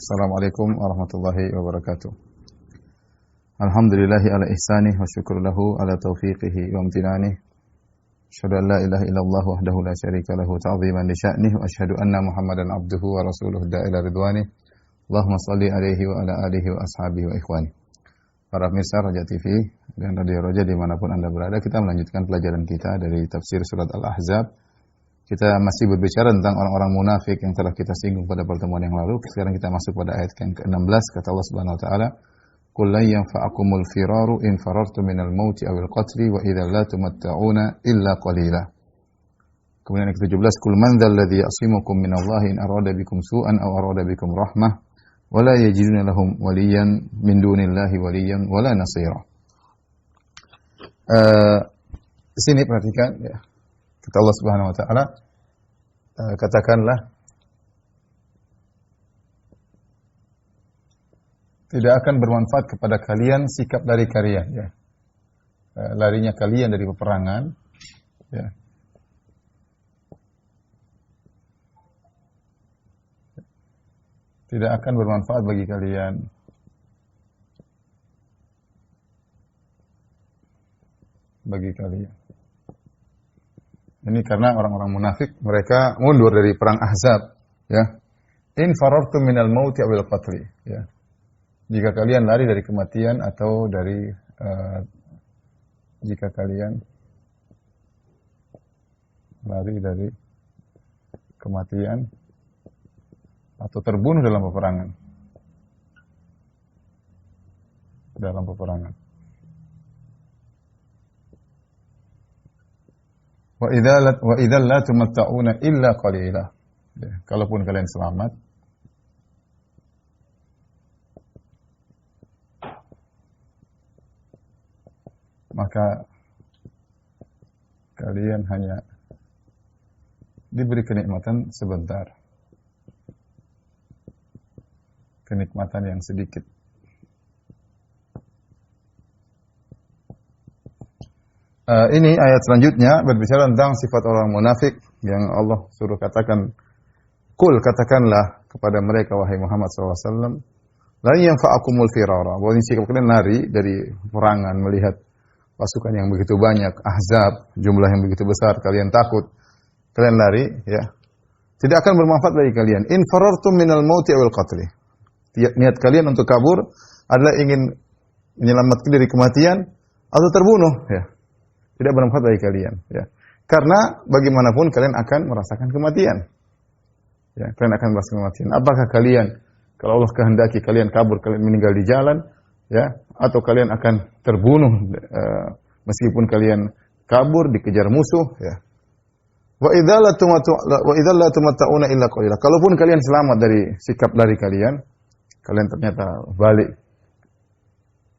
Assalamualaikum warahmatullahi wabarakatuh. Alhamdulillahi ala ihsanih wa syukur lahu ala taufiqihi wa amtinanih. Asyhadu an la ilaha illallah wahdahu la syarika lahu ta'ziman li sya'nih wa asyhadu anna Muhammadan abduhu wa rasuluhu da'ila ridwanih. Allahumma shalli alaihi wa ala alihi wa ashabihi wa ikhwani. Para pemirsa Raja TV dan Radio Raja dimanapun Anda berada, kita melanjutkan pelajaran kita dari tafsir surat Al-Ahzab. Kita masih berbicara tentang orang-orang munafik yang telah kita singgung pada pertemuan yang lalu. Sekarang kita masuk pada ayat yang ke-16, kata Allah Subhanahu wa taala, "Qul la yanfa'akumul firaru in farartum minal mauti awil qatli wa idza la tumatta'una illa qalila." Kemudian yang ke-17, "Qul man dzal ladzi ya'simukum minallahi in arada bikum su'an aw arada bikum rahmah wa la yajiduna lahum waliyan min dunillahi waliyan wa la nasira." Di sini perhatikan ya. Kata Allah Subhanahu wa taala, katakanlah tidak akan bermanfaat kepada kalian sikap dari kalian ya. Larinya kalian dari peperangan ya. Tidak akan bermanfaat bagi kalian. Ini karena orang-orang munafik mereka mundur dari perang Ahzab, ya. In farartum minal mauti awil qatli, ya. Jika kalian lari dari kematian atau dari jika kalian lari dari kematian atau terbunuh dalam peperangan. Wa idzal la tumatta'una illa qalila. Ya, kalaupun kalian selamat, maka kalian hanya diberi kenikmatan sebentar. Kenikmatan yang sedikit. Ini ayat selanjutnya berbicara tentang sifat orang munafik yang Allah suruh katakan, "Qul," katakanlah kepada mereka wahai Muhammad SAW, "La yanfa'akumul firara." Bahwa sikap kalian lari dari perangan melihat pasukan yang begitu banyak, Ahzab, jumlah yang begitu besar, kalian takut, kalian lari, ya. Tidak akan bermanfaat bagi kalian. In farartum minal mauti awil qatli. Niat kalian untuk kabur adalah ingin menyelamatkan dari kematian atau terbunuh, ya. Tidak bermanfaat bagi kalian, ya. Karena bagaimanapun kalian akan merasakan kematian. Ya, kalian akan merasakan kematian. Apakah kalian kalau Allah kehendaki kalian kabur, kalian meninggal di jalan, ya, atau kalian akan terbunuh meskipun kalian kabur dikejar musuh, ya. Wa idza la tumatta'una illa qalila. Kalaupun kalian selamat dari sikap lari kalian ternyata balik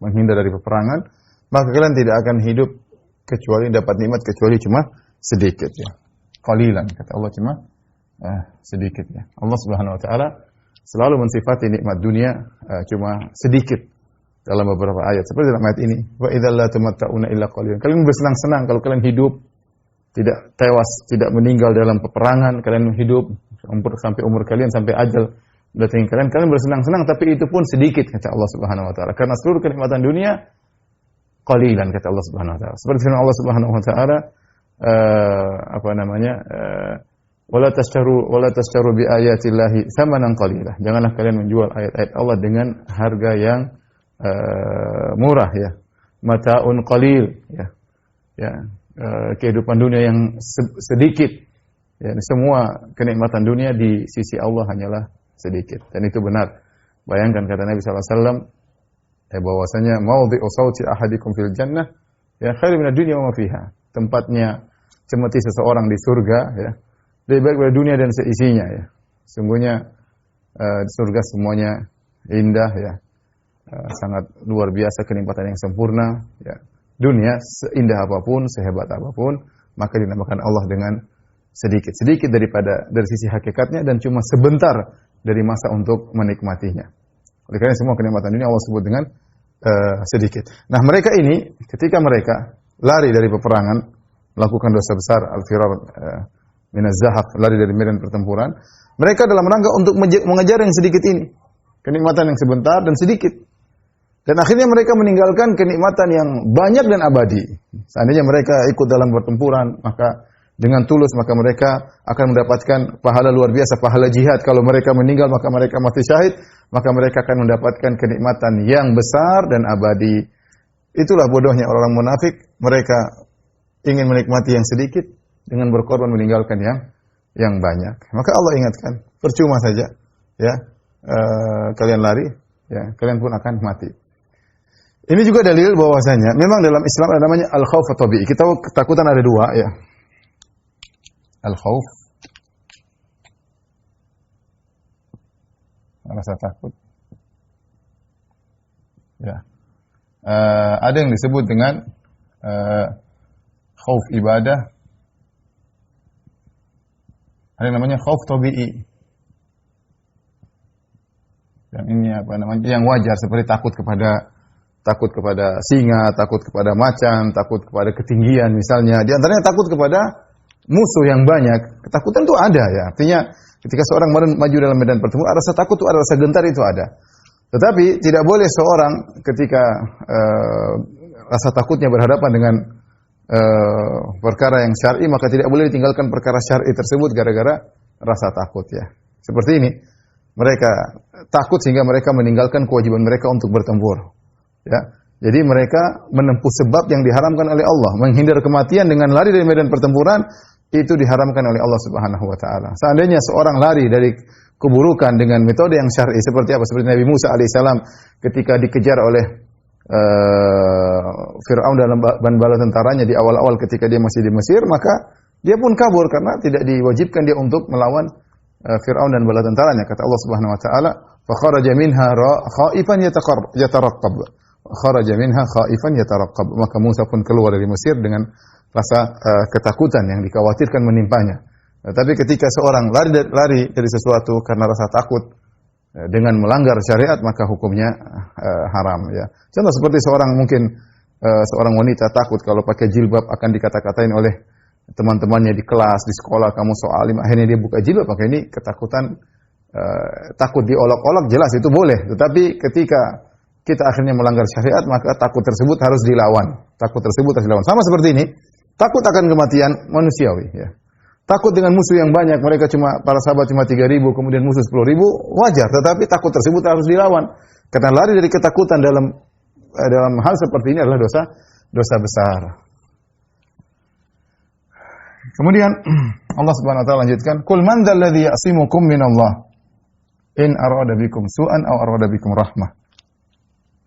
menghindar dari peperangan, maka kalian tidak akan hidup kecuali dapat nikmat kecuali cuma sedikit, ya. Qalilan, kata Allah, cuma sedikit, ya. Allah Subhanahu wa taala selalu mensifati nikmat dunia cuma sedikit dalam beberapa ayat. Seperti dalam ayat ini, wa idzal la tumatta'una illa qalilan. Kalian bersenang-senang kalau kalian hidup tidak tewas, tidak meninggal dalam peperangan, kalian hidup sampai umur kalian sampai ajal datang kalian bersenang-senang, tapi itu pun sedikit, kata Allah Subhanahu wa taala. Karena seluruh kenikmatan dunia qalilan, kata Allah Subhanahu wa taala. Seperti firman Allah Subhanahu wa taala, wala tashtaru bi ayatillahi tsamanan qalila. Janganlah kalian menjual ayat-ayat Allah dengan harga yang murah, ya. Mata'un qalil, ya. Ya, kehidupan dunia yang sedikit. Ya, semua kenikmatan dunia di sisi Allah hanyalah sedikit. Dan itu benar. Bayangkan kata Nabi sallallahu alaihi wasallam, bahwasanya maudhi'u sauti ahadikum fil jannah ya khairu minad dunya wa ma fiha. Tempatnya cemeti seseorang di surga, ya, lebih baik dari dunia dan seisinya, ya. Sungguhnya di surga semuanya indah, ya. Sangat luar biasa kenikmatan yang sempurna, ya. Dunia seindah apapun, sehebat apapun, maka dinamakan Allah dengan sedikit dari sisi hakikatnya dan cuma sebentar dari masa untuk menikmatinya. Oleh karena semua kenikmatan dunia Allah sebut dengan sedikit. Nah, mereka ini ketika mereka lari dari peperangan, melakukan dosa besar al-firar min az-zahaq, lari dari medan pertempuran, mereka dalam rangka untuk mengejar yang sedikit ini. kenikmatan yang sebentar dan sedikit. Dan akhirnya mereka meninggalkan kenikmatan yang banyak dan abadi. Seandainya mereka ikut dalam pertempuran, maka dengan tulus maka mereka akan mendapatkan pahala luar biasa, pahala jihad. Kalau mereka meninggal maka mereka mati syahid, maka mereka akan mendapatkan kenikmatan yang besar dan abadi. Itulah bodohnya orang munafik, mereka ingin menikmati yang sedikit dengan berkorban meninggalkan yang banyak. Maka Allah ingatkan, percuma saja ya kalian lari, ya kalian pun akan mati. Ini juga dalil bahwasanya memang dalam Islam ada namanya al-khauf at-tabi'i. Kita ketakutan ada dua ya. Al-khauf, rasa takut. Ya. Ada yang disebut dengan khauf ibadah. Ada yang namanya khauf tabi'i. Yang ini apa namanya? Yang wajar seperti takut kepada singa, takut kepada macan, takut kepada ketinggian misalnya. Di antaranya takut kepada musuh yang banyak. Ketakutan itu ada ya. Artinya ketika seorang maju dalam medan pertempuran, rasa takut itu ada, rasa gentar itu ada. Tetapi tidak boleh seorang ketika rasa takutnya berhadapan dengan perkara yang syar'i, maka tidak boleh ditinggalkan perkara syar'i tersebut gara-gara rasa takut ya. Seperti ini. Mereka takut sehingga mereka meninggalkan kewajiban mereka untuk bertempur. Ya. Jadi mereka menempuh sebab yang diharamkan oleh Allah, menghindar kematian dengan lari dari medan pertempuran itu diharamkan oleh Allah Subhanahu wa taala. Seandainya seorang lari dari keburukan dengan metode yang syar'i seperti apa? Seperti Nabi Musa alaihissalam ketika dikejar oleh Fir'aun dan bala tentaranya di awal-awal ketika dia masih di Mesir, maka dia pun kabur karena tidak diwajibkan dia untuk melawan Fir'aun dan bala tentaranya. Kata Allah Subhanahu wa taala, "Fa kharaja minha khaifan yataraqqab." Kharaja minha khaifan yataraqqab. Maka Musa pun keluar dari Mesir dengan rasa ketakutan yang dikhawatirkan menimpanya. Tapi ketika seorang lari dari sesuatu karena rasa takut dengan melanggar syariat, maka hukumnya haram ya. Contoh seperti seorang wanita takut kalau pakai jilbab akan dikata-katain oleh teman-temannya di kelas, di sekolah, kamu so alim, akhirnya dia buka jilbab, maka ini ketakutan, takut diolok-olok, jelas itu boleh. Tetapi ketika kita akhirnya melanggar syariat, maka takut tersebut harus dilawan. Takut tersebut harus dilawan. Sama seperti ini, takut akan kematian manusiawi ya. Takut dengan musuh yang banyak, para sahabat cuma 3.000, kemudian musuh 10.000, wajar. Tetapi takut tersebut harus dilawan. Karena lari dari ketakutan dalam hal seperti ini adalah dosa besar. Kemudian Allah Subhanahu wa taala lanjutkan, "Qul man dzal ladzi ya'simukum minallah in arada bikum su'an aw arada bikum rahmah."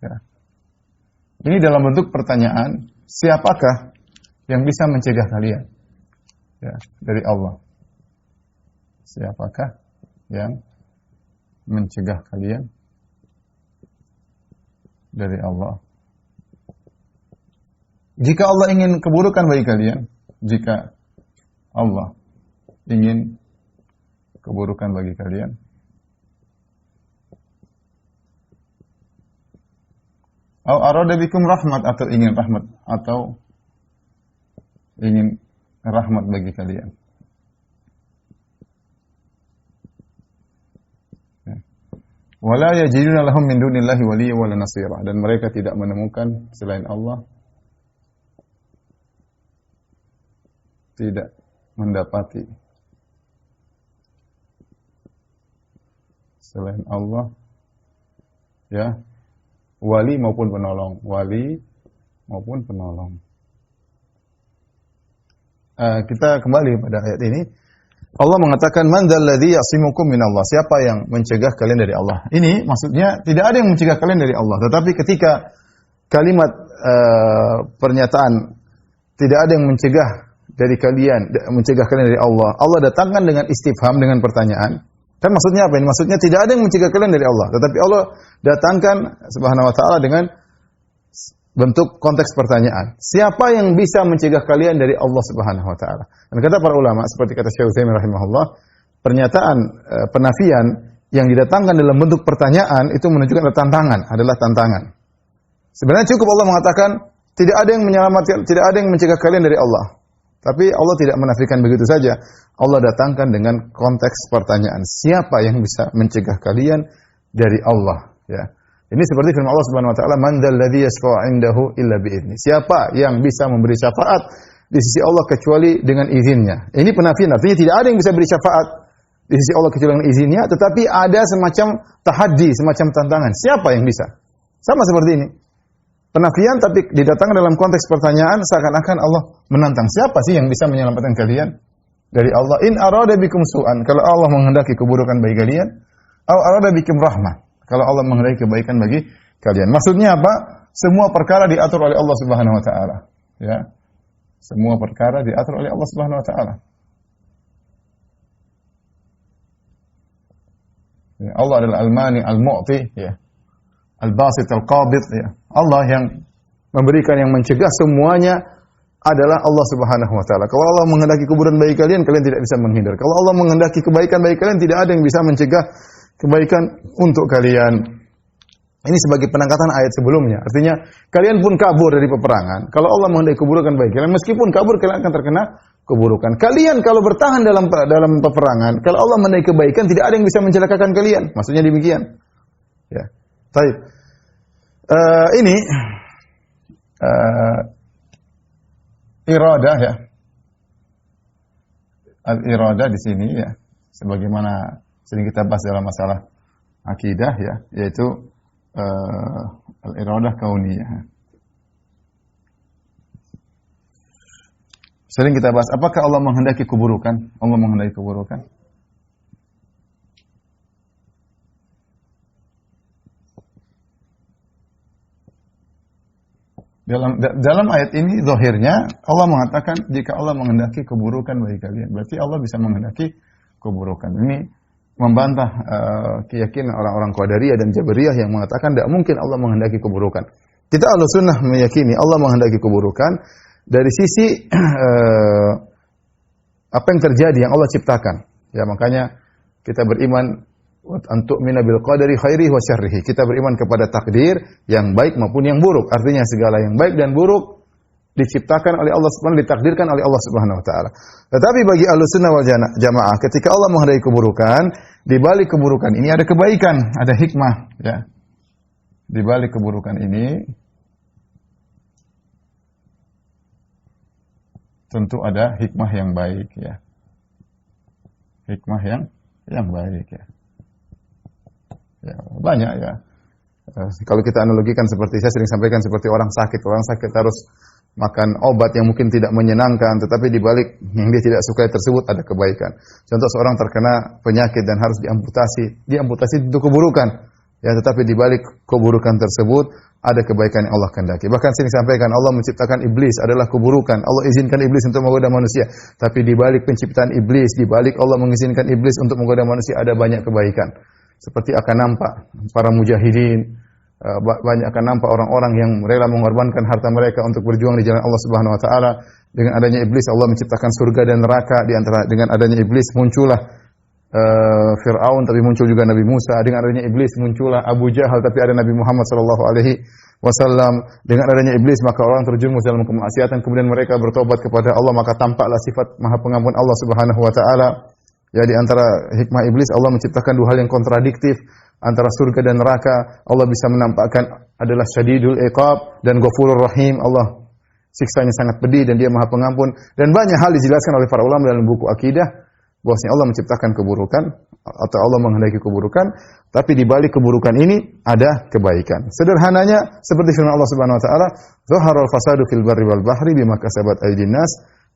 Ya. Ini dalam bentuk pertanyaan, siapakah yang bisa mencegah kalian? Ya, dari Allah. Siapakah yang mencegah kalian dari Allah? Jika Allah ingin keburukan bagi kalian, jika Allah ingin keburukan bagi kalian, atau arada bikum rahmat, atau ingin rahmat, atau ingin rahmat bagi kalian. Wala yajiduna lahum min dunillahi waliyya wala nasira, dan mereka tidak menemukan selain Allah, tidak mendapati selain Allah ya, wali maupun penolong. Kita kembali pada ayat ini. Allah mengatakan, "Man dzalladzi ya'simukum minallah." Siapa yang mencegah kalian dari Allah? Ini maksudnya tidak ada yang mencegah kalian dari Allah. Tetapi ketika kalimat pernyataan tidak ada yang mencegah kalian dari Allah, Allah datangkan dengan istifham, dengan pertanyaan. Kan maksudnya apa ini? Maksudnya tidak ada yang mencegah kalian dari Allah, tetapi Allah datangkan Subhanahu wa taala dengan bentuk konteks pertanyaan. Siapa yang bisa mencegah kalian dari Allah Subhanahu wa taala? Dan kata para ulama seperti kata Syekh Utsaimin rahimahullah, pernyataan penafian yang didatangkan dalam bentuk pertanyaan itu menunjukkan adalah tantangan. Sebenarnya cukup Allah mengatakan tidak ada yang menyelamatkan, tidak ada yang mencegah kalian dari Allah. Tapi Allah tidak menafikan begitu saja. Allah datangkan dengan konteks pertanyaan. Siapa yang bisa mencegah kalian dari Allah, ya. Ini seperti firman Allah Subhanahu wa taala, "Man dzalladzi yashfa'u 'indahu illa bi'idznih." Siapa yang bisa memberi syafaat di sisi Allah kecuali dengan izinnya. Ini penafian, artinya tidak ada yang bisa beri syafaat di sisi Allah kecuali dengan izinnya, tetapi ada semacam tahaddi, semacam tantangan. Siapa yang bisa? Sama seperti ini. Penafian tapi didatangkan dalam konteks pertanyaan seakan-akan Allah menantang. Siapa sih yang bisa menyelamatkan kalian dari Allah? In arada bikum su'an, kalau Allah menghendaki keburukan bagi kalian, au arada bikum rahmah, kalau Allah menghendaki kebaikan bagi kalian. Maksudnya apa? Semua perkara diatur oleh Allah Subhanahu wa taala, ya. Semua perkara diatur oleh Allah Subhanahu wa taala. Ya, Allah adalah Al-Mani, Al-Mu'ti, ya. Al-Basit, Al-Qabid, ya. Allah yang memberikan, yang mencegah, semuanya adalah Allah Subhanahu wa taala. Kalau Allah menghendaki keburukan bagi kalian, kalian tidak bisa menghindar. Kalau Allah menghendaki kebaikan bagi kalian, tidak ada yang bisa mencegah kebaikan untuk kalian. Ini sebagai penangkatan ayat sebelumnya. Artinya, kalian pun kabur dari peperangan. Kalau Allah menghendaki keburukan bagi kalian, meskipun kabur, kalian akan terkena keburukan. Kalian kalau bertahan dalam peperangan, kalau Allah menghendaki kebaikan, tidak ada yang bisa mencelakakan kalian. Maksudnya demikian. Ya. Baik. Ini iradah, ya. Al-iradah di sini, ya, sebagaimana sering kita bahas dalam masalah akidah, ya, yaitu al-iradah kauniyah. Sering kita bahas, apakah Allah menghendaki keburukan? Allah menghendaki keburukan? Dalam ayat ini zahirnya Allah mengatakan jika Allah menghendaki keburukan bagi kalian, berarti Allah bisa menghendaki keburukan. Ini membantah keyakinan orang-orang Qadariyah dan Jabariyah yang mengatakan tidak mungkin Allah menghendaki keburukan. Kita Ahlussunnah meyakini Allah menghendaki keburukan dari sisi apa yang terjadi, yang Allah ciptakan. Ya, makanya kita beriman antu'mina bil qadari khairihi wa syarrihi. Kita beriman kepada takdir yang baik maupun yang buruk. Artinya segala yang baik dan buruk diciptakan oleh Allah Subhanahu wa taala, ditakdirkan oleh Allah Subhanahu wa taala. Tetapi bagi Ahlussunnah wal Jamaah, ketika Allah menghendaki keburukan, di balik keburukan ini ada kebaikan, ada hikmah, ya. Di balik keburukan ini tentu ada hikmah yang baik, ya. Hikmah yang baik, ya. Ya, banyak, ya. Kalau kita analogikan seperti saya sering sampaikan seperti orang sakit harus makan obat yang mungkin tidak menyenangkan, tetapi di balik yang dia tidak sukai tersebut ada kebaikan. Contoh seorang terkena penyakit dan harus diamputasi itu keburukan. Ya, tetapi di balik keburukan tersebut ada kebaikan yang Allah kehendaki. Bahkan sering sampaikan Allah menciptakan iblis adalah keburukan. Allah izinkan iblis untuk menggoda manusia. Tapi di balik penciptaan iblis, di balik Allah mengizinkan iblis untuk menggoda manusia ada banyak kebaikan. Seperti akan nampak para mujahidin, banyak akan nampak orang-orang yang rela mengorbankan harta mereka untuk berjuang di jalan Allah Subhanahu wa taala. Dengan adanya iblis Allah menciptakan surga dan neraka. Dengan adanya iblis muncullah Fir'aun, tapi muncul juga Nabi Musa. Dengan adanya iblis muncullah Abu Jahal, tapi ada Nabi Muhammad sallallahu alaihi wasallam. Dengan adanya iblis maka orang terjerumus dalam kemaksiatan, kemudian mereka bertobat kepada Allah, maka tampaklah sifat Maha Pengampun Allah Subhanahu wa taala. Ya, di antara hikmah iblis Allah menciptakan dua hal yang kontradiktif antara surga dan neraka. Allah bisa menampakkan adalah syadidul iqab dan ghafurur rahim. Allah siksanya sangat pedih dan Dia Maha Pengampun. Dan banyak hal dijelaskan oleh para ulama dalam buku akidah bahwasanya Allah menciptakan keburukan atau Allah menghendaki keburukan, tapi di balik keburukan ini ada kebaikan. Sederhananya seperti firman Allah Subhanahu wa taala, "Zaharal fasadu fil barri wal bahri bima kasabat aydin nas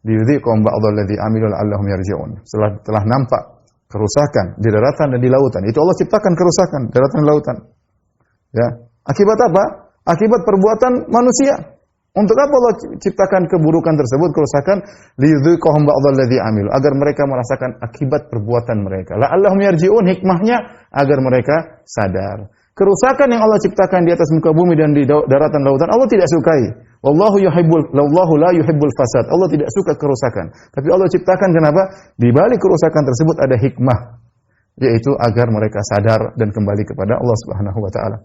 liyudhiqahum ba'dalladzi amilu la'allahum yarji'un." Telah nampak kerusakan di daratan dan di lautan. Itu Allah ciptakan kerusakan di daratan dan lautan. Ya. Akibat apa? Akibat perbuatan manusia. Untuk apa Allah ciptakan keburukan tersebut, kerusakan? Liyudhiqahum ba'dalladzi amilu, agar mereka merasakan akibat perbuatan mereka. La'allahum yarji'un, hikmahnya agar mereka sadar. Kerusakan yang Allah ciptakan di atas muka bumi dan di daratan lautan Allah tidak sukai. Wallahu la yuhibbul fasad. Allah tidak suka kerusakan. Tapi Allah ciptakan kenapa? Di balik kerusakan tersebut ada hikmah, yaitu agar mereka sadar dan kembali kepada Allah Subhanahu wa taala.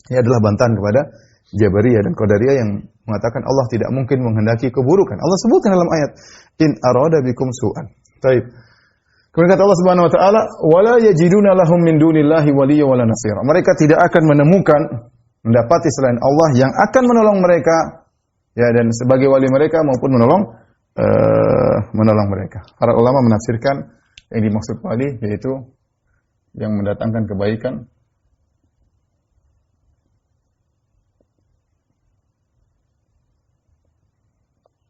Ini adalah bantahan kepada Jabariyah dan Qadariyah yang mengatakan Allah tidak mungkin menghendaki keburukan. Allah sebutkan dalam ayat, "In arada bikum su'an." Baik. Kemudian kata Allah Subhanahu wa taala, "Wala yajiduna lahum min dunillahi waliyya wala nasira." Mereka tidak akan menemukan, mendapati selain Allah yang akan menolong mereka, ya, dan sebagai wali mereka maupun menolong mereka. Para ulama menafsirkan yang dimaksud wali yaitu yang mendatangkan kebaikan.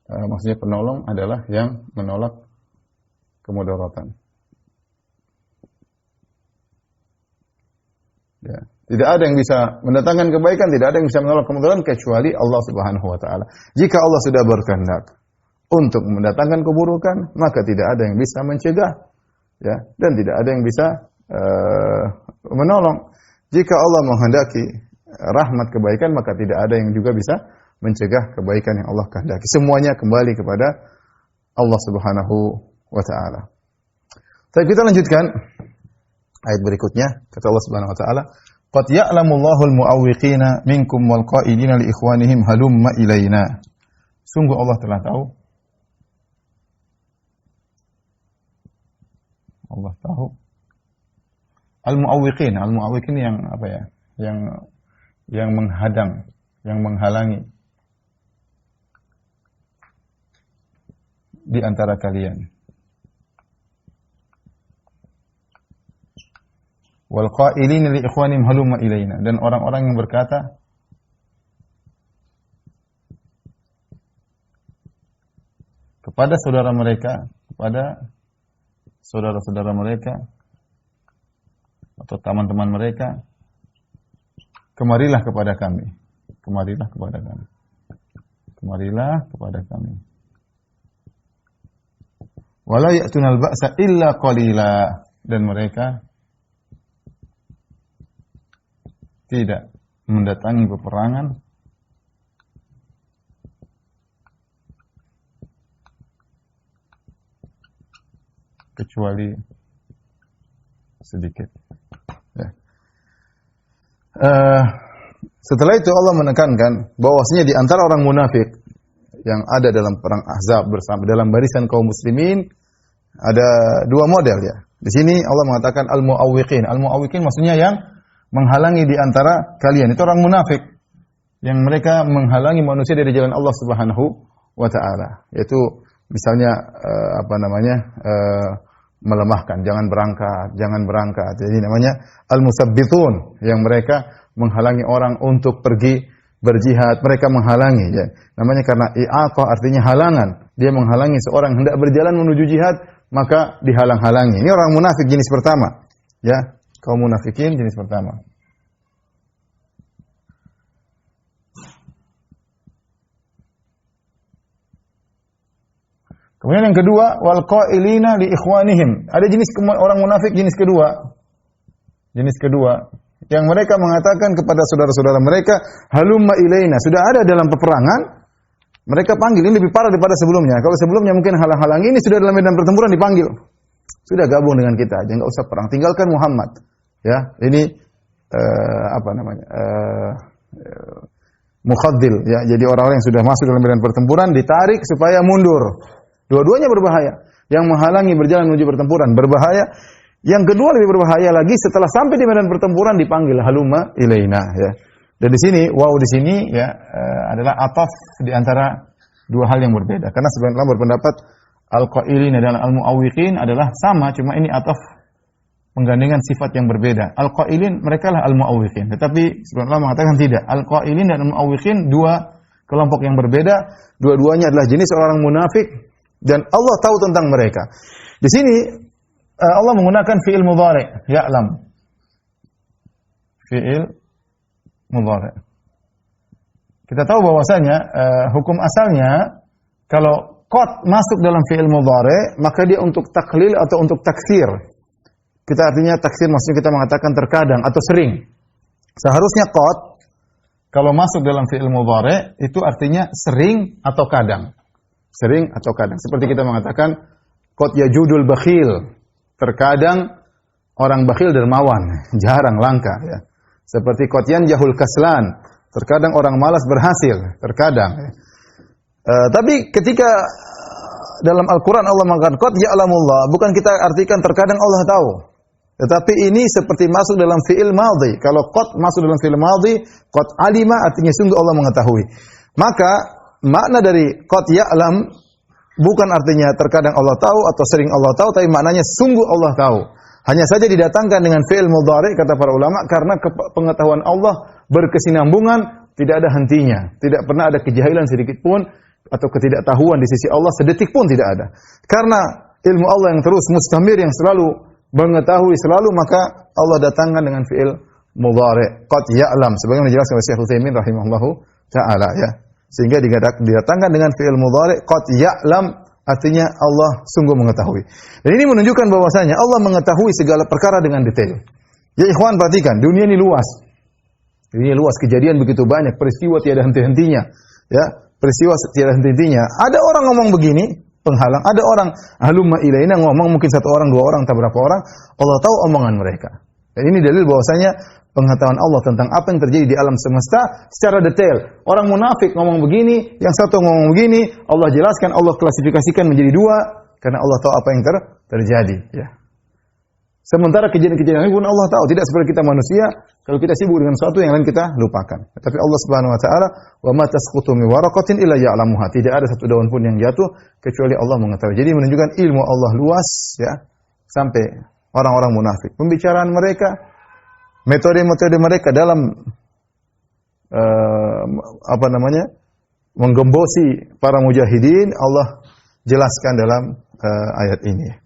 Maksudnya penolong adalah yang menolak kemudaratan. Ya. Tidak ada yang bisa mendatangkan kebaikan, tidak ada yang bisa menolak kemudaratan kecuali Allah Subhanahu wa taala. Jika Allah sudah berkehendak untuk mendatangkan keburukan, maka tidak ada yang bisa mencegah, ya, dan tidak ada yang bisa menolong. Jika Allah menghendaki rahmat kebaikan, maka tidak ada yang juga bisa mencegah kebaikan yang Allah kehendaki. Semuanya kembali kepada Allah Subhanahu wa taala. Tapi kita lanjutkan ayat berikutnya, kata Allah Subhanahu wa taala, "Qad ya'lamu Allahu al-mu'awwiqina minkum wal qa'ilina li ikhwanihim halumma ilaina." Sungguh Allah telah tahu. Allah tahu. Al-mu'awwiqin yang apa ya? Yang menghadang, yang menghalangi di antara kalian. Wal qailina li ikhwanihim halumma ilaina, dan orang-orang yang berkata kepada saudara mereka, kepada saudara-saudara mereka atau teman-teman mereka, kemarilah kepada kami. Kemarilah kepada kami. Kemarilah kepada kami. Wala ya'tunal ba'sa illa qalila, dan mereka tidak mendatangi peperangan kecuali sedikit. Ya. Setelah itu Allah menekankan bahwasanya di antara orang munafik yang ada dalam perang Ahzab bersama dalam barisan kaum muslimin ada dua model, ya. Di sini Allah mengatakan al-mu'awwiqin. Al-mu'awwiqin maksudnya yang menghalangi di antara kalian. Itu orang munafik yang mereka menghalangi manusia dari jalan Allah Subhanahu wa taala. Yaitu misalnya melemahkan, jangan berangkat. Jadi namanya al-musabbitun, yang mereka menghalangi orang untuk pergi berjihad, mereka menghalangi, ya. Namanya karena i'aqah, artinya halangan. Dia menghalangi seorang hendak berjalan menuju jihad, maka dihalang-halangi. Ini orang munafik jenis pertama, ya. Kaum munafikin jenis pertama. Kemudian yang kedua, wal qailina li ikhwanihim. Ada jenis orang munafik jenis kedua. Jenis kedua, yang mereka mengatakan kepada saudara-saudara mereka, halumma ilaina. Sudah ada dalam peperangan, mereka panggil. Ini lebih parah daripada sebelumnya. Kalau sebelumnya mungkin halang-halang, ini sudah dalam medan pertempuran dipanggil. Sudah gabung dengan kita aja, enggak usah perang. Tinggalkan Muhammad. Ya, ini mukhaddil, ya. Jadi orang-orang yang sudah masuk dalam medan pertempuran ditarik supaya mundur. Dua-duanya berbahaya. Yang menghalangi berjalan menuju pertempuran berbahaya. Yang kedua lebih berbahaya lagi, setelah sampai di medan pertempuran dipanggil halumma ilaina, ya. Dan di sini, di sini, ya, adalah ataf di antara dua hal yang berbeda. Karena sebagian ulama berpendapat al-qailin dan al-mu'awwiqin adalah sama, cuma ini ataf penggandengan sifat yang berbeda. Al-qailin mereka lah al-mu'awwiqin. Tetapi sebagian ulama mengatakan tidak. Al-qailin dan al-mu'awwiqin dua kelompok yang berbeda. Dua-duanya adalah jenis orang munafik dan Allah tahu tentang mereka. Di sini Allah menggunakan fi'il mudhari', ya'lam. Fi'il mudhari'. Kita tahu bahwasanya hukum asalnya kalau qad masuk dalam fi'il mudhari', maka dia untuk taklil atau untuk taksir. Kita artinya taksir maksudnya kita mengatakan terkadang atau sering. Seharusnya qad kalau masuk dalam fi'il mudhari' itu artinya sering atau kadang. Sering atau kadang. Seperti kita mengatakan qad yajudul bakhil. Terkadang orang bakhil dermawan, jarang, langka, ya. Seperti qad yanjahul kaslan. Terkadang orang malas berhasil, terkadang. Ya. Tapi ketika dalam Al-Quran Allah mengatakan qad ya'lamullah, bukan kita artikan terkadang Allah tahu. Tetapi ini seperti masuk dalam fi'il madhi. Kalau qad masuk dalam fi'il madhi, qad alima artinya sungguh Allah mengetahui. Maka makna dari qad ya'lam bukan artinya terkadang Allah tahu atau sering Allah tahu, tapi maknanya sungguh Allah tahu. Hanya saja didatangkan dengan fi'il mudhari kata para ulama karena pengetahuan Allah berkesinambungan, tidak ada hentinya. Tidak pernah ada kejahilan sedikit pun atau ketidaktahuan di sisi Allah sedetik pun tidak ada. Karena ilmu Allah yang terus mustamir, yang selalu mengetahui selalu, maka Allah datangkan dengan fi'il mudhari qad ya'lam sebagaimana dijelaskan oleh Syekh Utsaimin rahimahullahu taala ya. Sehingga didatangkan dengan fi'il mudhari qad ya'lam artinya Allah sungguh mengetahui. Dan ini menunjukkan bahwasanya Allah mengetahui segala perkara dengan detail. Ya ikhwan, perhatikan, dunia ini luas. Dunia luas, kejadian begitu banyak, peristiwa tiada henti-hentinya. Ya, peristiwa tiada henti-hentinya. Ada orang ngomong begini, penghalang. Ada orang halumma ilaina ngomong, mungkin satu orang, dua orang, atau berapa orang. Allah tahu omongan mereka. Dan ini dalil bahwasanya pengetahuan Allah tentang apa yang terjadi di alam semesta secara detail. Orang munafik ngomong begini, yang satu ngomong begini, Allah jelaskan, Allah klasifikasikan menjadi dua, karena Allah tahu apa yang terjadi. Ya. Sementara kejadian-kejadian ini pun Allah tahu. Tidak seperti kita manusia, kalau kita sibuk dengan sesuatu yang lain kita lupakan. Tapi Allah Subhanahu wa taala, "Wa ma tasqutu min waraqatin illa ya'lamuha." Tidak ada satu daun pun yang jatuh kecuali Allah mengetahui. Jadi menunjukkan ilmu Allah luas ya, sampai orang-orang munafik. Pembicaraan mereka, metode-metode mereka dalam menggembosi para mujahidin, Allah jelaskan dalam ayat ini.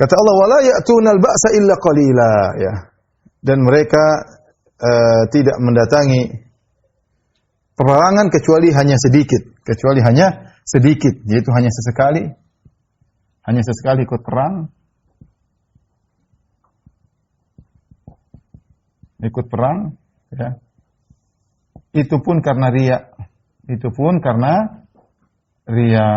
Kata Allah, wala ya'tunal ba'sa illa qalila ya. Dan mereka tidak mendatangi peperangan kecuali hanya sedikit, yaitu hanya sesekali ikut perang ya. Itu pun karena riya.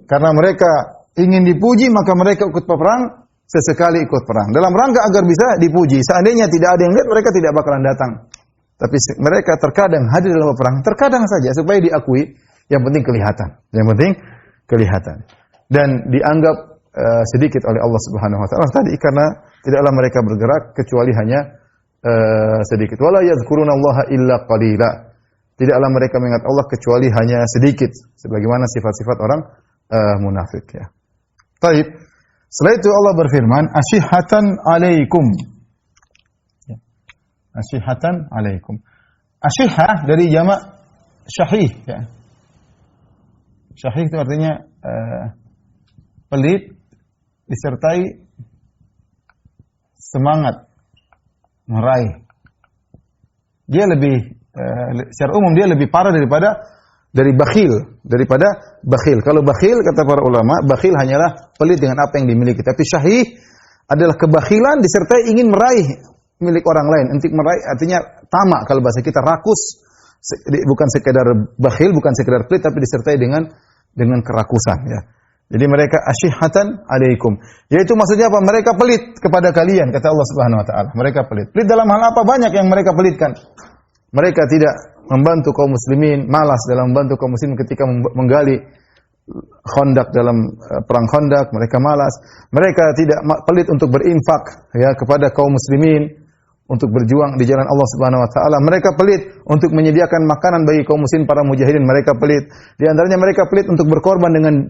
Karena mereka ingin dipuji, maka mereka ikut perang, sesekali ikut perang. Dalam rangka agar bisa dipuji. Seandainya tidak ada yang lihat, mereka tidak bakalan datang. Tapi mereka terkadang hadir dalam perang, terkadang saja supaya diakui. Yang penting kelihatan. Dan dianggap sedikit oleh Allah Subhanahu wa taala tadi, karena tidaklah mereka bergerak kecuali hanya sedikit. Wala yadhkurunallaha illa qalila. Tidaklah mereka mengingat Allah kecuali hanya sedikit, sebagaimana sifat-sifat orang munafik ya. Baik. Setelah itu Allah berfirman, asyihatan alaikum. Ya. Asyihatan alaikum. Asyihah dari jamak syahih ya. Syahih itu artinya pelit disertai semangat meraih. Dia lebih secara umum dia lebih parah daripada bakhil. Kalau bakhil kata para ulama, bakhil hanyalah pelit dengan apa yang dimiliki. Tapi syahih adalah kebakhilan disertai ingin meraih milik orang lain. Untuk meraih artinya tamak, kalau bahasa kita rakus. Bukan sekedar bakhil, bukan sekedar pelit, tapi disertai dengan kerakusan ya. Jadi mereka asyihatan alaikum. Yaitu maksudnya apa? Mereka pelit kepada kalian, kata Allah Subhanahu wa taala. Mereka pelit. Pelit dalam hal apa? Banyak yang mereka pelitkan. Mereka tidak membantu kaum muslimin, malas dalam membantu kaum muslimin ketika menggali Khandaq dalam perang Khandaq, mereka malas. Mereka tidak pelit untuk berinfak ya kepada kaum muslimin untuk berjuang di jalan Allah Subhanahu wa taala. Mereka pelit untuk menyediakan makanan bagi kaum muslimin para mujahidin, mereka pelit. Di antaranya mereka pelit untuk berkorban dengan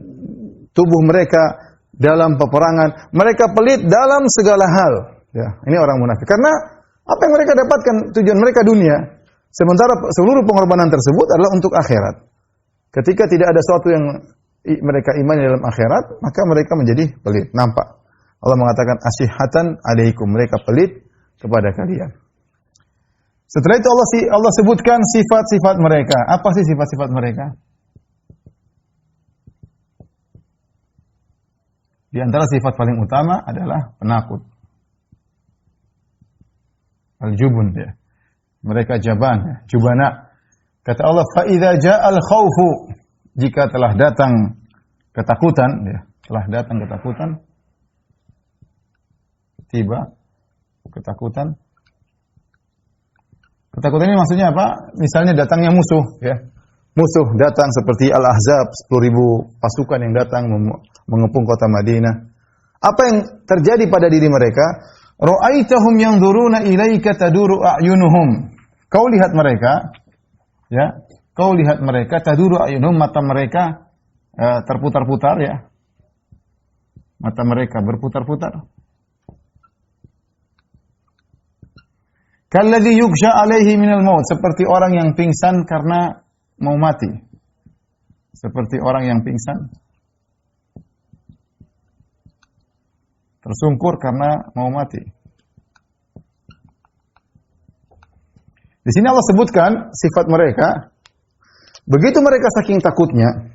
tubuh mereka dalam peperangan. Mereka pelit dalam segala hal. Ya, ini orang munafik. Karena apa yang mereka dapatkan tujuan mereka dunia. Sementara seluruh pengorbanan tersebut adalah untuk akhirat. Ketika tidak ada sesuatu yang mereka imani dalam akhirat, maka mereka menjadi pelit. Nampak. Allah mengatakan asyihatan alaikum. Mereka pelit kepada kalian. Setelah itu Allah sebutkan sifat-sifat mereka. Apa sih sifat-sifat mereka? Di antara sifat paling utama adalah penakut. Al-jubun ya. Mereka jaban, ya. Jubana. Kata Allah, fa idza ja'al khaufu, jika telah datang ketakutan, ya, tiba ketakutan. Ketakutan ini maksudnya apa? Misalnya datangnya musuh, ya. musuh datang seperti Al-Ahzab, 10.000 pasukan yang datang mengepung kota Madinah. Apa yang terjadi pada diri mereka? Ra'aitahum yanzuruna ilaika taduru a'yunuhum. Kau lihat mereka, ya. Kau lihat mereka taduru a'yunuhum, mata mereka terputar-putar, ya. Mata mereka berputar-putar. Kalladzi yughsha 'alaihi minal maut, seperti orang yang pingsan karena mau mati. Seperti orang yang pingsan tersungkur karena mau mati. Di sini Allah sebutkan sifat mereka. Begitu mereka saking takutnya,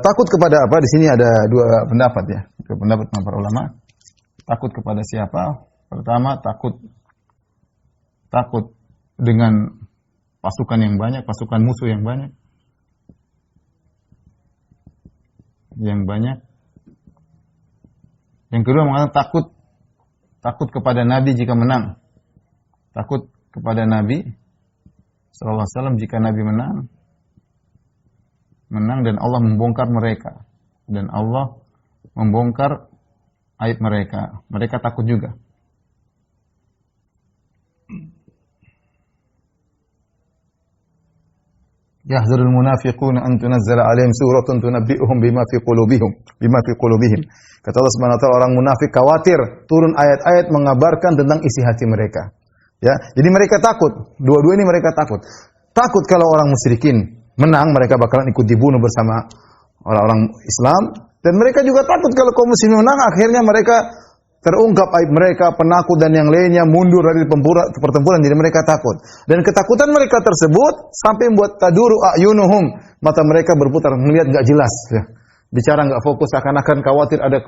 takut kepada apa? Di sini ada dua pendapat, ya. Dua pendapat para ulama. Takut kepada siapa? Pertama, takut dengan pasukan yang banyak, pasukan musuh yang banyak. Yang banyak. Yang kedua mengatakan takut kepada Nabi jika menang. Takut kepada Nabi sallallahu alaihi wasallam jika Nabi menang dan Allah membongkar mereka. Dan Allah membongkar aib mereka. Mereka takut juga. Yahzarul munafiquna an tunazzala 'alaihim suratun tunabbi'uhum bima fi qulubihim. Kata Allah Subhanahu wa taala, orang munafik khawatir turun ayat-ayat mengabarkan tentang isi hati mereka. Ya, jadi mereka takut. Dua-dua ini mereka takut. Takut kalau orang musyrikin menang, mereka bakalan ikut dibunuh bersama orang-orang Islam, dan mereka juga takut kalau kaum muslimin menang, akhirnya mereka terungkap aib mereka, penakut dan yang lainnya mundur dari pertempuran, jadi mereka takut. Dan ketakutan mereka tersebut sampai membuat taduru a'yunuhum, mata mereka berputar, melihat enggak jelas, ya. Bicara enggak fokus, seakan-akan khawatir ada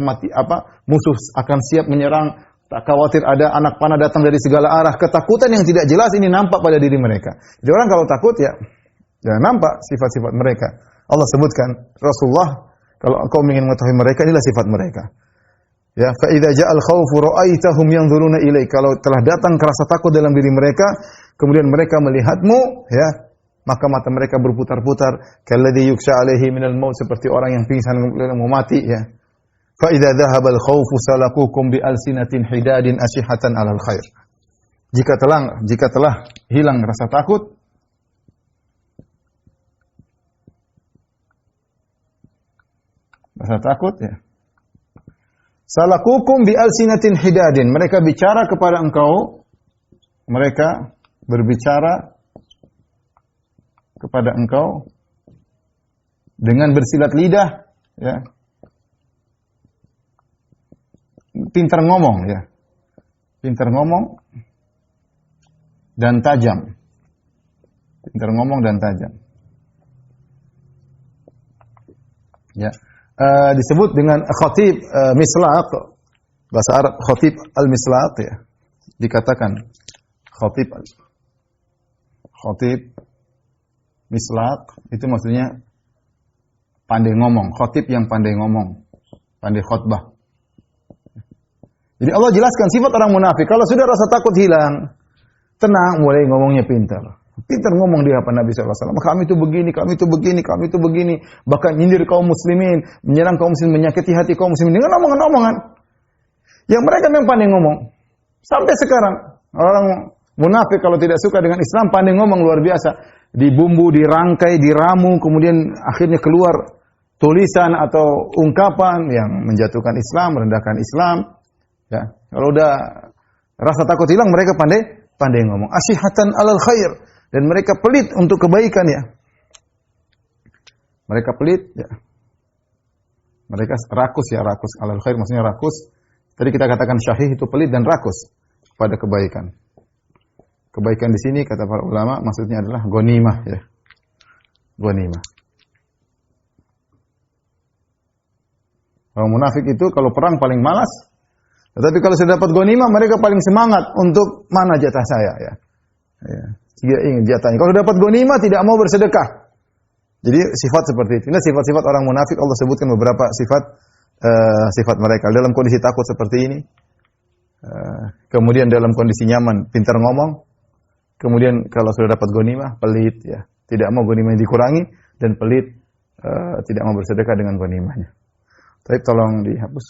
musuh akan siap menyerang, tak khawatir ada anak panah datang dari segala arah. Ketakutan yang tidak jelas ini nampak pada diri mereka. Jadi orang kalau takut, ya nampak sifat-sifat mereka. Allah sebutkan, Rasulullah, kalau engkau ingin mengetahui mereka, inilah sifat mereka. Ya, fa idza ja'al khaufu ra'aitahum yanzuruna ilaik. Kalau telah datang rasa takut dalam diri mereka, kemudian mereka melihatmu, ya, maka mata mereka berputar-putar, kalladzi yuksha 'alaihi minal maut, seperti orang yang pingsan kemudian mau mati, ya. Fa idza dhahabal khaufu salakukum bi alsinatin hidadin ashihatan 'alal khair. Jika telah hilang rasa takut, ya. Salakukum bi alsinatin hidadin. Mereka bicara kepada engkau. Mereka berbicara kepada engkau dengan bersilat lidah, ya. Pintar ngomong, ya. Pintar ngomong dan tajam. Pintar ngomong dan tajam. Ya. Disebut dengan khatib mislaq, bahasa Arab khatib al-mislaq, ya. Dikatakan khatib mislaq itu maksudnya pandai ngomong, khatib yang pandai ngomong, pandai khutbah. Jadi Allah jelaskan sifat orang munafik, kalau sudah rasa takut hilang, tenang, mulai ngomongnya pintar. Pintar ngomong dia apa Nabi SAW. Kami itu begini, kami itu begini, kami itu begini. Bahkan nyindir kaum muslimin, menyerang kaum muslimin, menyakiti hati kaum muslimin dengan omongan-omongan. Yang mereka memang pandai ngomong. Sampai sekarang, orang munafik kalau tidak suka dengan Islam, pandai ngomong luar biasa. Dibumbu, dirangkai, diramu, kemudian akhirnya keluar tulisan atau ungkapan yang menjatuhkan Islam, merendahkan Islam. Ya, kalau udah rasa takut hilang, mereka pandai ngomong. Asyihatan 'alal khair. Dan mereka pelit untuk kebaikan, ya. Mereka pelit, ya. Mereka rakus, ya, rakus alal khair maksudnya rakus. Tadi kita katakan syahih itu pelit dan rakus pada kebaikan. Kebaikan di sini kata para ulama maksudnya adalah ghanimah, ya. Ghanimah. Orang munafik itu kalau perang paling malas. Tetapi kalau sudah dapat ghanimah mereka paling semangat untuk mana jatah saya, ya. Ya. Dia ingin jatahnya. Kalau dapat ghanimah tidak mau bersedekah. Jadi sifat seperti itu. Ini sifat-sifat orang munafik. Allah sebutkan beberapa sifat mereka. Dalam kondisi takut seperti ini. Kemudian dalam kondisi nyaman, pintar ngomong. Kemudian kalau sudah dapat ghanimah, pelit, ya. tidak mau ghanimah dikurangi, dan pelit tidak mau bersedekah dengan ghanimahnya. Tapi tolong dihapus.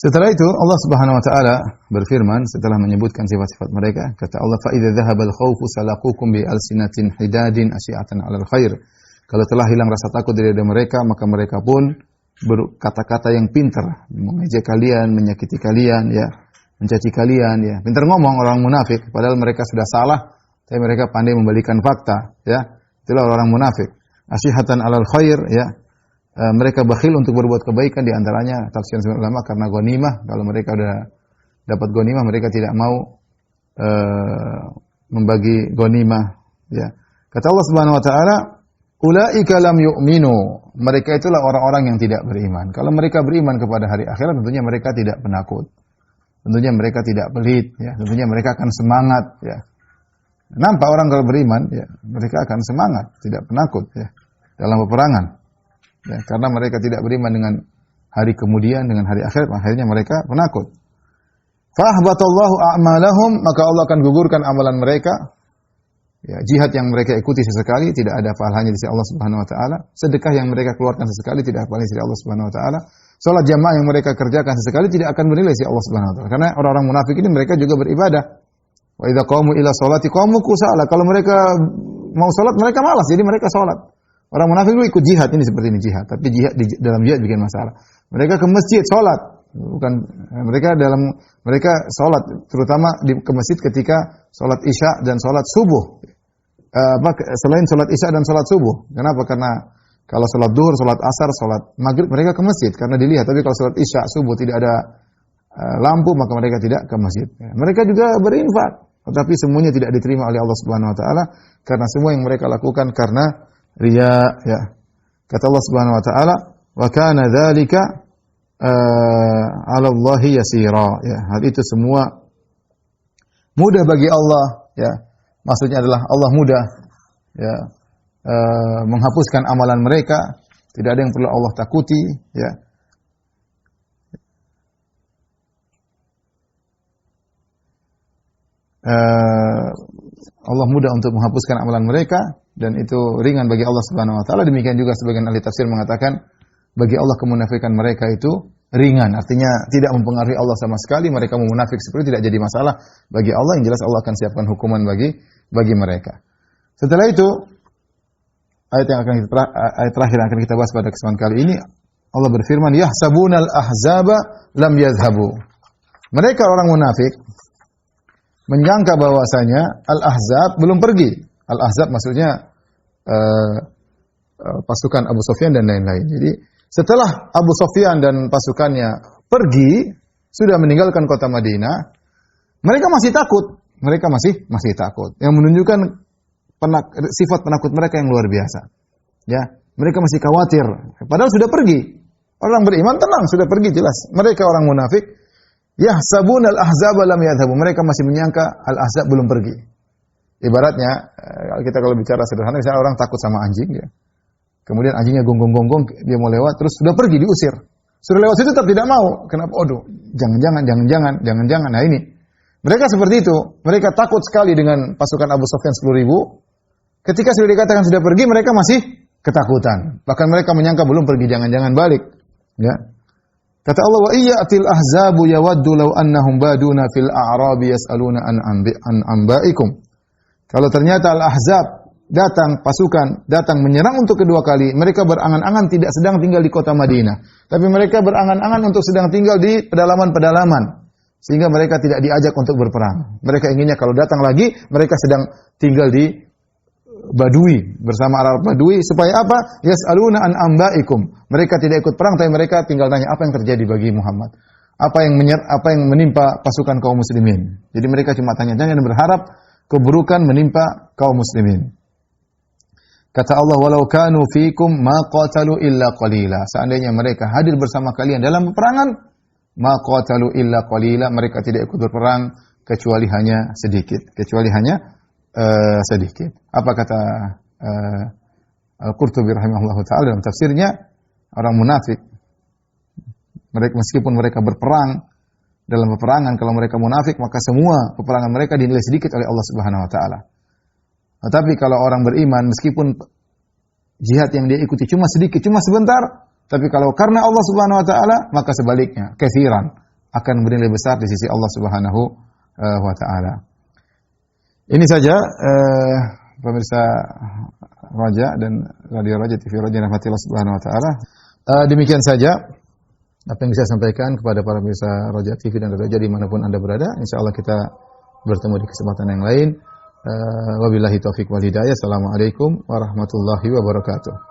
Setelah itu Allah Subhanahu wa taala berfirman setelah menyebutkan sifat-sifat mereka, kata Allah, fa idza dhahaba al-khawfu salaqukum bi alsinatin hidadin asy'atan 'alal khair. Kalau telah hilang rasa takut dari mereka, maka mereka pun berkata-kata yang pintar, mengejek kalian, menyakiti kalian, ya, mencaci kalian, ya. Pintar ngomong orang munafik, padahal mereka sudah salah, tapi mereka pandai membalikan fakta, ya. Itulah orang munafik. Asy'atan 'alal khair, ya. Mereka bakhil untuk berbuat kebaikan, di antaranya tafsir ulama karena ghanimah. Kalau mereka sudah dapat ghanimah, mereka tidak mau membagi ghanimah, ya. Kata Allah Subhanahu wa taala, ulaika lam yu'minu. Mereka itulah orang-orang yang tidak beriman. Kalau mereka beriman kepada hari akhirat, tentunya mereka tidak penakut. Tentunya mereka tidak pelit, ya. Tentunya mereka akan semangat, ya. Nampak orang kalau beriman, ya, mereka akan semangat, tidak penakut, ya, dalam peperangan. Ya, karena mereka tidak beriman dengan hari kemudian, dengan hari akhirat, akhirnya mereka penakut. Fahbatallahu a'malahum, maka Allah akan gugurkan amalan mereka. Ya, jihad yang mereka ikuti sesekali tidak ada pahalanya di sisi Allah Subhanahu wa taala. Sedekah yang mereka keluarkan sesekali tidak ada pahalanya di sisi Allah Subhanahu wa taala. Salat jamaah yang mereka kerjakan sesekali tidak akan bernilai di sisi Allah Subhanahu wa taala. Karena orang-orang munafik ini mereka juga beribadah. Wa idza qamu ila sholati qamu kusala. Kalau mereka mau salat mereka malas, jadi mereka salat. Orang munafik itu ikut jihad, ini seperti ini jihad, tapi jihad dalam jihad bikin masalah. Mereka ke masjid salat, bukan mereka salat, terutama ke masjid ketika salat Isya dan salat subuh. Selain salat Isya dan salat subuh. Kenapa? Karena kalau salat duhur, salat asar, salat maghrib mereka ke masjid karena dilihat. Tapi kalau salat Isya subuh tidak ada lampu, maka mereka tidak ke masjid. Mereka juga berinfak, tetapi semuanya tidak diterima oleh Allah Subhanahu wa taala karena semua yang mereka lakukan karena riya, ya. Kata Allah Subhanahu wa taala, wa kana dzalika 'ala Allahi yasira, ya. Hal itu semua mudah bagi Allah, ya. Maksudnya adalah Allah mudah, ya, menghapuskan amalan mereka, tidak ada yang perlu Allah takuti, ya. Allah mudah untuk menghapuskan amalan mereka dan itu ringan bagi Allah Subhanahu wa taala. Demikian juga sebagian ahli tafsir mengatakan bagi Allah kemunafikan mereka itu ringan, artinya tidak mempengaruhi Allah sama sekali. Mereka munafik seperti itu tidak jadi masalah bagi Allah. Yang jelas Allah akan siapkan hukuman bagi mereka. Setelah itu ayat terakhir yang akan kita bahas pada kesempatan kali ini, Allah berfirman, yahsabunal ahzaba lam yadhhabu. Mereka orang munafik menyangka bahwasanya Al-Ahzab belum pergi. Al-Ahzab maksudnya pasukan Abu Sufyan dan lain-lain. Jadi setelah Abu Sufyan dan pasukannya pergi, sudah meninggalkan kota Madinah, mereka masih takut. Mereka masih takut. Yang menunjukkan sifat penakut mereka yang luar biasa. Ya, mereka masih khawatir. Padahal sudah pergi. Orang beriman tenang, sudah pergi jelas. Mereka orang munafik, yahsabun al-ahzab lam yadhhabu. Mereka masih menyangka al-ahzab belum pergi. Ibaratnya kita kalau bicara sederhana, misalnya orang takut sama anjing, ya. Kemudian anjingnya gonggong-gonggong, dia mau lewat, terus sudah pergi diusir. Sudah lewat situ tetap tidak mau. Kenapa? Aduh, jangan-jangan. Nah ini, mereka seperti itu. Mereka takut sekali dengan pasukan Abu Sufyan 10.000. Ketika sudah dikatakan sudah pergi, mereka masih ketakutan. Bahkan mereka menyangka belum pergi, jangan-jangan balik. Ya. Kata Allah, wa iyyatil ahzabu yawaddu law annahum baduna fil a'rabi yas'aluna an anba'ikum. Kalau ternyata al-ahzab datang menyerang untuk kedua kali, mereka berangan-angan tidak sedang tinggal di kota Madinah, tapi mereka berangan-angan untuk sedang tinggal di pedalaman-pedalaman, sehingga mereka tidak diajak untuk berperang. Mereka inginnya kalau datang lagi, mereka sedang tinggal di Badui bersama Arab Badui, supaya apa? Yas'aluna an ambaikum. Mereka tidak ikut perang, tapi mereka tinggal tanya apa yang terjadi bagi Muhammad, apa yang menimpa pasukan kaum muslimin. Jadi mereka cuma tanya-tanya dan berharap keburukan menimpa kaum muslimin. Kata Allah, walau kanu fikum ma qatalu illa qalila. Seandainya mereka hadir bersama kalian dalam peperangan, ma qatalu illa qalila, mereka tidak ikut berperang kecuali hanya sedikit, sedikit. Apa kata Al-Qurtubi rahimahullah ta'ala dalam tafsirnya, orang munafik, mereka meskipun mereka berperang dalam peperangan, kalau mereka munafik maka semua peperangan mereka dinilai sedikit oleh Allah Subhanahu wa taala. Tetapi kalau orang beriman, meskipun jihad yang dia ikuti cuma sedikit, cuma sebentar, tapi kalau karena Allah Subhanahu wa taala, maka sebaliknya, katsiran, akan bernilai besar di sisi Allah Subhanahu wa taala. Ini saja pemirsa Raja dan Radio Raja TV Raja rahmati Allah Subhanahu wa taala. Demikian saja apa yang bisa saya sampaikan kepada para pemirsa Raja TV dan Raja dimanapun Anda berada. Insyaallah kita bertemu di kesempatan yang lain. Wabillahi taufik wal hidayah. Assalamualaikum warahmatullahi wabarakatuh.